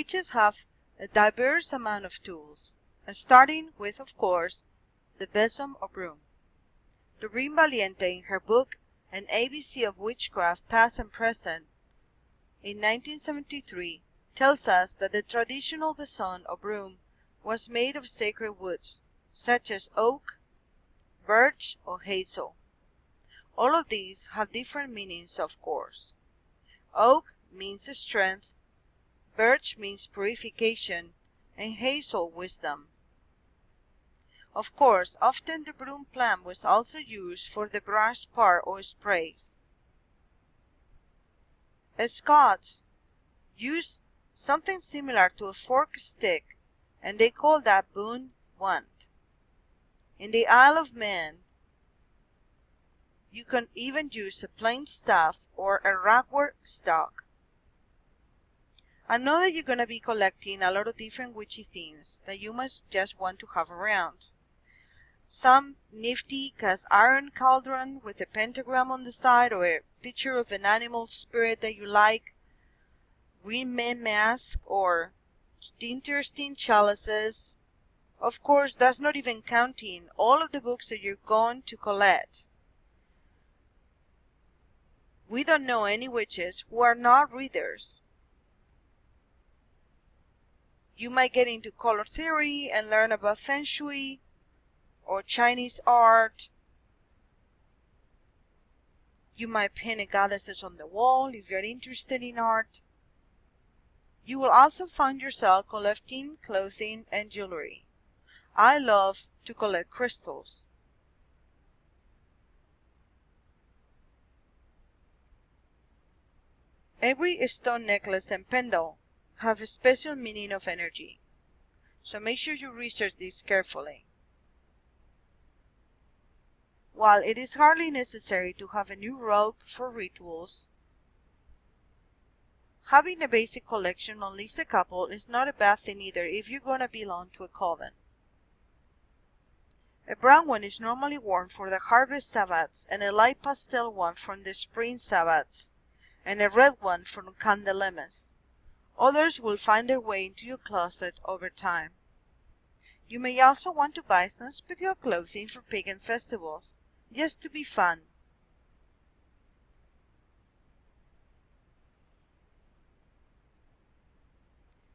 witches have a diverse amount of tools, starting with, of course, the Besom or Broom. Doreen Valiente, in her book An ABC of Witchcraft Past and Present, in 1973, tells us that the traditional besom or broom was made of sacred woods, such as oak, birch, or hazel. All of these have different meanings, of course. Oak means strength, birch means purification, and hazel wisdom. Of course, often the broom plant was also used for the brush part or sprays. Scots use something similar to a fork stick, and they call that boon wand. In the Isle of Man, you can even use a plain staff or a ragwort stalk. I know that you're going to be collecting a lot of different witchy things that you must just want to have around. Some nifty cast iron cauldron with a pentagram on the side, or a picture of an animal spirit that you like, green man mask, or interesting chalices. Of course, that's not even counting all of the books that you're going to collect. We don't know any witches who are not readers. You might get into color theory and learn about Feng Shui or Chinese art. You might paint goddesses on the wall if you're interested in art. You will also find yourself collecting clothing and jewelry. I love to collect crystals. Every stone necklace and pendant have a special meaning of energy, so make sure you research this carefully. While it is hardly necessary to have a new robe for rituals, having a basic collection on at least a couple is not a bad thing either if you're gonna belong to a coven. A brown one is normally worn for the harvest Sabbats, and a light pastel one from the spring Sabbats, and a red one from Candelemas. Others will find their way into your closet over time. You may also want to buy some special clothing for pagan festivals, just to be fun.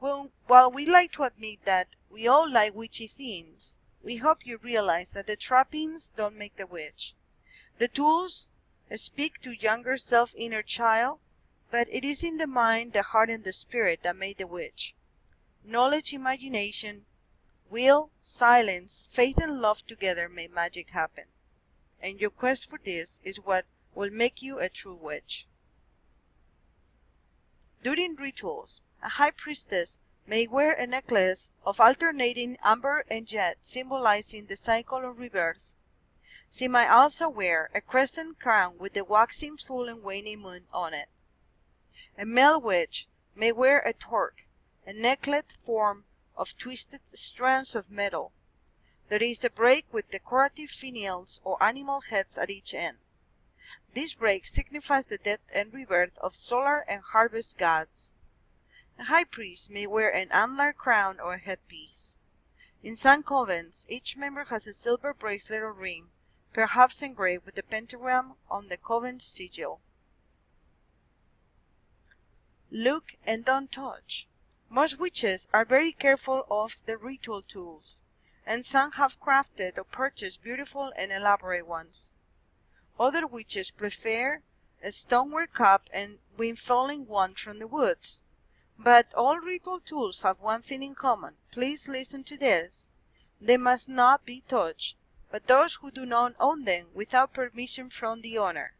Well, while we like to admit that we all like witchy things, we hope you realize that the trappings don't make the witch. The tools speak to younger self inner child, but it is in the mind, the heart, and the spirit that made the witch. Knowledge, imagination, will, silence, faith, and love together make magic happen. And your quest for this is what will make you a true witch. During rituals, a high priestess may wear a necklace of alternating amber and jet, symbolizing the cycle of rebirth. She might also wear a crescent crown with the waxing full and waning moon on it. A male witch may wear a torque, a necklet formed of twisted strands of metal. There is a break with decorative finials or animal heads at each end. This break signifies the death and rebirth of solar and harvest gods. A high priest may wear an antler crown or a headpiece. In some covens, each member has a silver bracelet or ring, perhaps engraved with the pentagram on the coven sigil. Look and don't touch. Most witches are very careful of the ritual tools, and some have crafted or purchased beautiful and elaborate ones. Other witches prefer a stoneware cup and wind-falling wand from the woods. But all ritual tools have one thing in common. Please listen to this. They must not be touched, but those who do not own them without permission from the owner.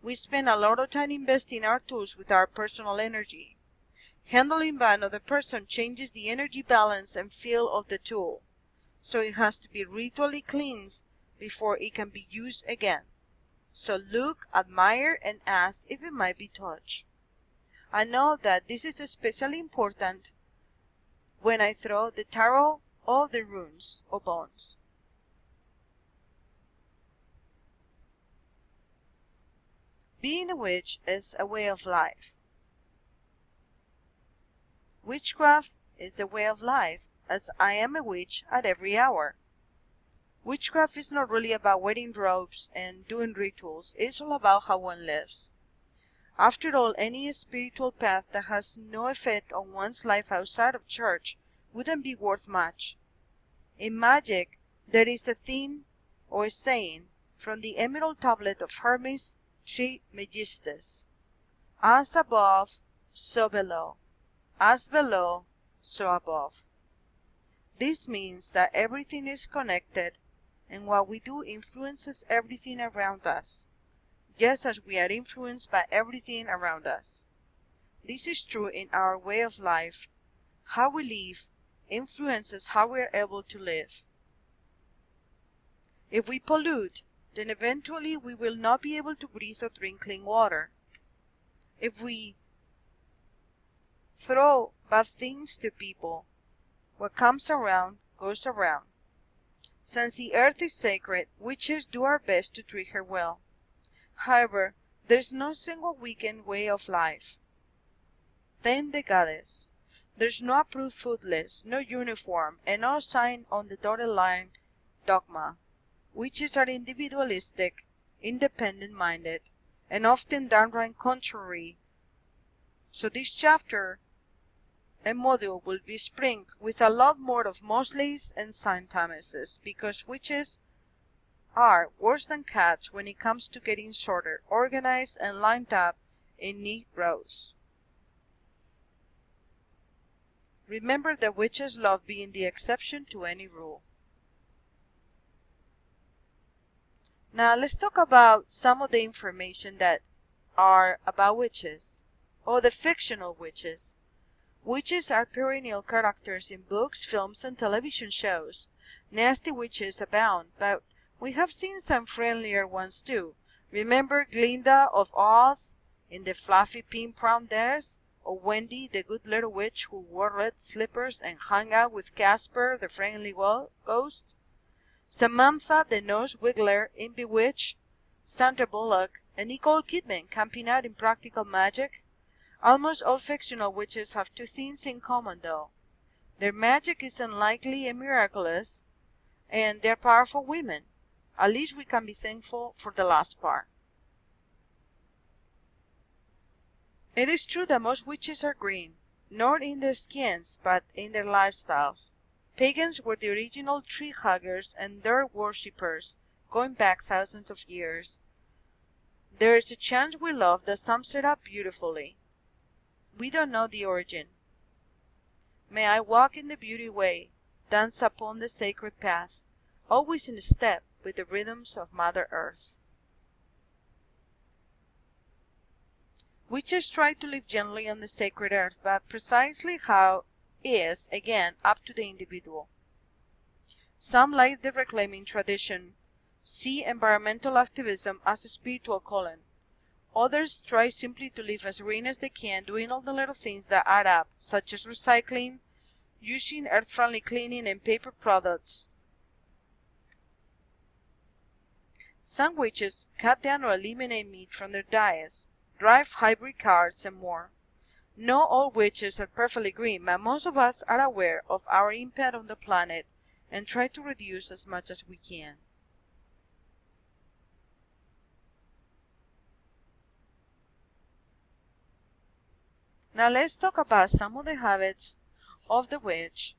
We spend a lot of time investing our tools with our personal energy. Handling by another person changes the energy balance and feel of the tool, so it has to be ritually cleansed before it can be used again. So look, admire, and ask if it might be touched. I know that this is especially important when I throw the tarot of the runes or bones. Being a witch is a way of life. Witchcraft is a way of life, as I am a witch at every hour. Witchcraft is not really about wearing robes and doing rituals, it's all about how one lives. After all, any spiritual path that has no effect on one's life outside of church wouldn't be worth much. In magic, there is a theme or a saying from the Emerald Tablet of Hermes Trismegistus: as above, so below; as below, so above. This means that everything is connected, and what we do influences everything around us, just as we are influenced by everything around us. This is true in our way of life. How we live influences how we are able to live. If we pollute, then eventually we will not be able to breathe or drink clean water. If we throw bad things to people, what comes around goes around. Since the earth is sacred, witches do our best to treat her well. However, there is no single weekend way of life. Thank the goddess. There's no approved food list, no uniform, and no sign on the dotted line dogma. Witches are individualistic, independent-minded, and often downright contrary. So this chapter and module will be sprinkled with a lot more of Mosleys and Saint Thomases, because witches are worse than cats when it comes to getting sorted, organized, and lined up in neat rows. Remember that witches love being the exception to any rule. Now let's talk about some of the information that are about witches, or the fictional witches. Witches are perennial characters in books, films, and television shows. Nasty witches abound, but we have seen some friendlier ones too. Remember Glinda of Oz in the fluffy pink prom dress? Or Wendy, the good little witch who wore red slippers and hung out with Casper, the friendly ghost? Samantha, the nose wiggler in Bewitched? Sandra Bullock and Nicole Kidman camping out in Practical Magic? Almost all fictional witches have two things in common, though. Their magic is unlikely and miraculous, and they're powerful women. At least we can be thankful for the last part. It is true that most witches are green, not in their skins, but in their lifestyles. Pagans were the original tree huggers and dirt worshippers, going back thousands of years. There is a chant we love that sums it up beautifully. We don't know the origin. May I walk in the beauty way, dance upon the sacred path, always in step with the rhythms of Mother Earth. Witches try to live gently on the sacred earth, but precisely how is, again, up to the individual. Some, like the reclaiming tradition, see environmental activism as a spiritual calling. Others try simply to live as green as they can, doing all the little things that add up, such as recycling, using earth-friendly cleaning and paper products. Some witches cut down or eliminate meat from their diets, drive hybrid cars, and more. Not all witches are perfectly green, but most of us are aware of our impact on the planet and try to reduce as much as we can. Now let's talk about some of the habits of the witch.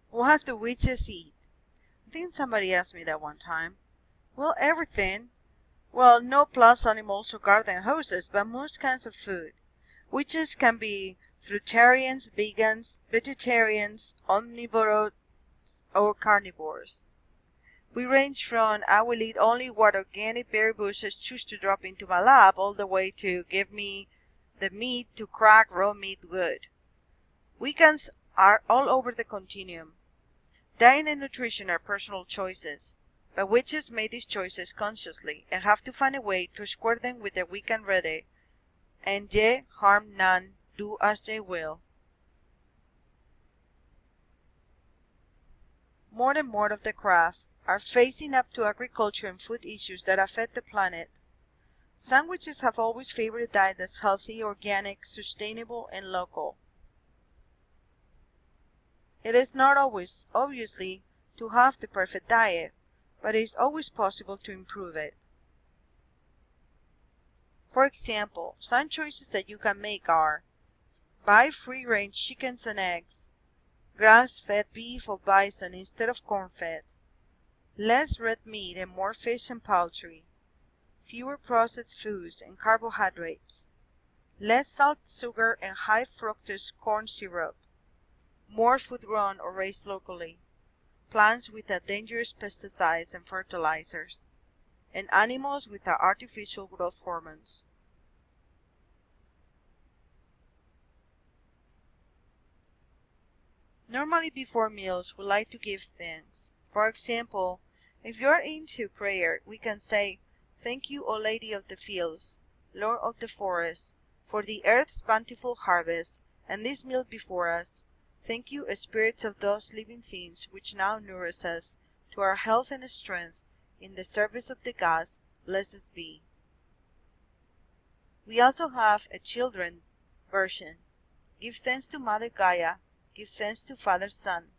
What do witches eat? I think somebody asked me that one time. Well, everything. Well, no plus animals or garden hoses, but most kinds of food. Witches can be fruitarians, vegans, vegetarians, omnivorous, or carnivores. We range from I will eat only what organic berry bushes choose to drop into my lap, all the way to give me the meat to crack raw meat good. Vegans are all over the continuum. Diet and nutrition are personal choices, but witches make these choices consciously and have to find a way to square them with the weak and ready, and ye harm none, do as they will. more and more of the craft are facing up to agriculture and food issues that affect the planet. Some witches have always favored a diet that's healthy, organic, sustainable, and local. It is not always, obviously, to have the perfect diet, but it is always possible to improve it. For example, some choices that you can make are: buy free-range chickens and eggs, grass-fed beef or bison instead of corn-fed, less red meat and more fish and poultry, fewer processed foods and carbohydrates, less salt, sugar, and high fructose corn syrup, more food grown or raised locally, plants without dangerous pesticides and fertilizers, and animals without artificial growth hormones. Normally before meals, we like to give thanks. For example, if you're into prayer, we can say, "Thank you, O Lady of the Fields, Lord of the Forests, for the earth's bountiful harvest, and this meal before us. Thank you, spirits of those living things which now nourish us, to our health and strength, in the service of the gods, blessed be." We also have a children version. Give thanks to Mother Gaia, give thanks to Father Sun,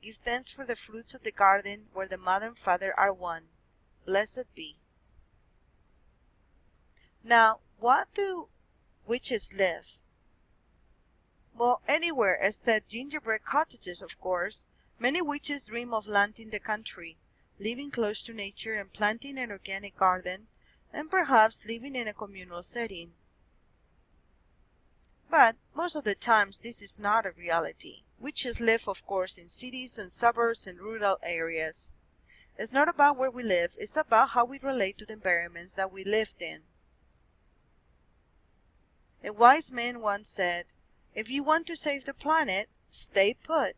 give thanks for the fruits of the garden where the mother and father are one, blessed be. Now, what do witches live? Well, anywhere except gingerbread cottages, of course. Many witches dream of landing the country, living close to nature and planting an organic garden, and perhaps living in a communal setting. But most of the times this is not a reality. Witches live, of course, in cities and suburbs and rural areas. It's not about where we live, it's about how we relate to the environments that we lived in. A wise man once said, "If you want to save the planet, stay put."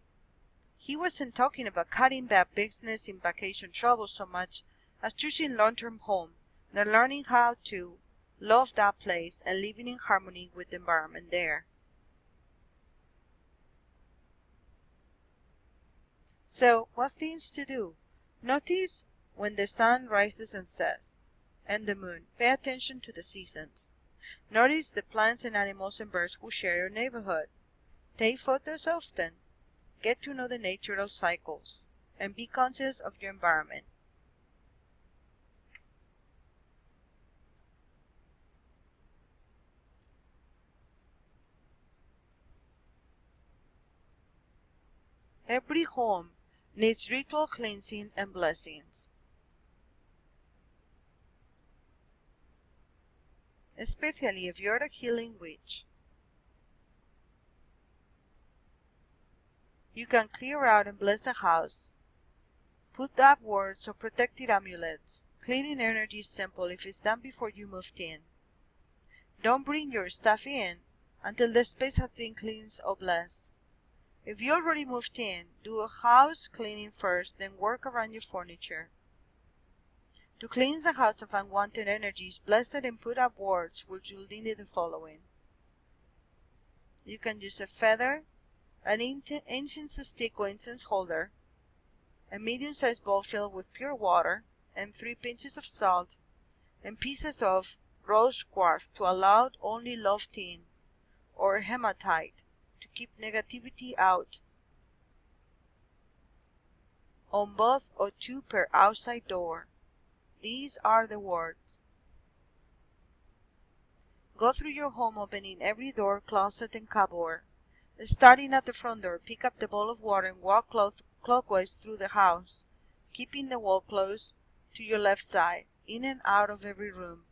He wasn't talking about cutting back business in vacation travel so much as choosing long-term home and learning how to love that place and living in harmony with the environment there. So, what things to do? Notice when the sun rises and sets, and the moon. Pay attention to the seasons. Notice the plants and animals and birds who share your neighborhood. Take photos often. Get to know the natural cycles, and be conscious of your environment. Every home needs ritual cleansing and blessings, especially if you're a healing witch. You can clear out and bless a house, put up words or protective amulets. Cleaning energy is simple if it's done before you moved in. Don't bring your stuff in until the space has been cleansed or blessed. If you already moved in, do a house cleaning first, then work around your furniture. To cleanse the house of unwanted energies, bless it and put up words which will need the following. You can use a feather, an incense stick or incense holder, a medium-sized bowl filled with pure water, and 3 pinches of salt, and pieces of rose quartz to allow only loved in, or hematite to keep negativity out. On both or 2 per outside door. These are the words. Go through your home, opening every door, closet, and cupboard. Starting at the front door, pick up the bowl of water and walk clockwise through the house, keeping the wall close to your left side, in and out of every room.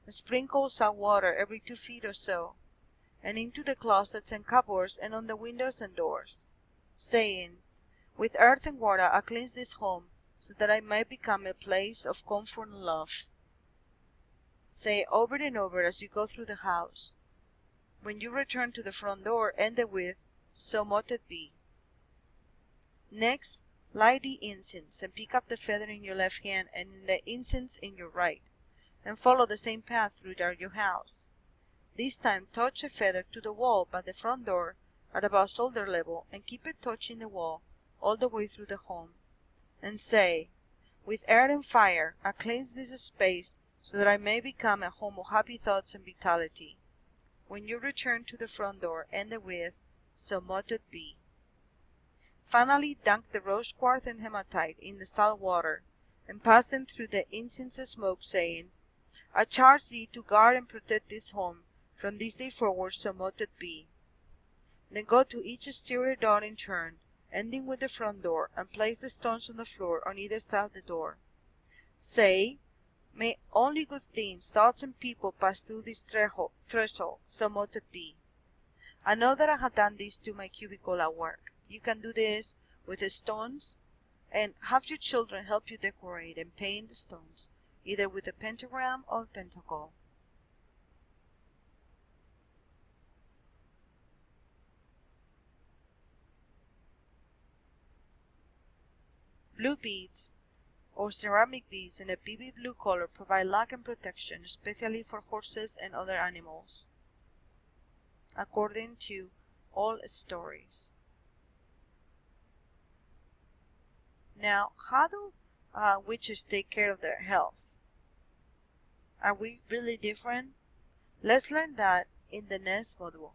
Sprinkle salt water every 2 feet or so, and into the closets and cupboards and on the windows and doors, saying, "With earth and water I cleanse this home, so that I may become a place of comfort and love." Say it over and over as you go through the house. When you return to the front door, end it with, "So mote it be." Next, light the incense and pick up the feather in your left hand and the incense in your right, and follow the same path throughout your house. This time, touch a feather to the wall by the front door at about shoulder level and keep it touching the wall all the way through the home. and say, "With earth and fire, I cleanse this space so that I may become a home of happy thoughts and vitality. When you return to the front door, end it with, so mote it be." Finally, dunk the rose quartz and hematite in the salt water, and pass them through the incense smoke, saying, "I charge thee to guard and protect this home from this day forward, so mote it be." Then go to each exterior door in turn, ending with the front door, and place the stones on the floor on either side of the door. Say, "May only good things, thoughts, and people pass through this threshold, so mote it be." I know that I have done this to my cubicle at work. You can do this with the stones, and have your children help you decorate and paint the stones, either with a pentagram or pentacle. Blue beads or ceramic beads in a baby blue color provide luck and protection, especially for horses and other animals, according to all stories. Now, how do witches take care of their health? Are we really different? Let's learn that in the next module.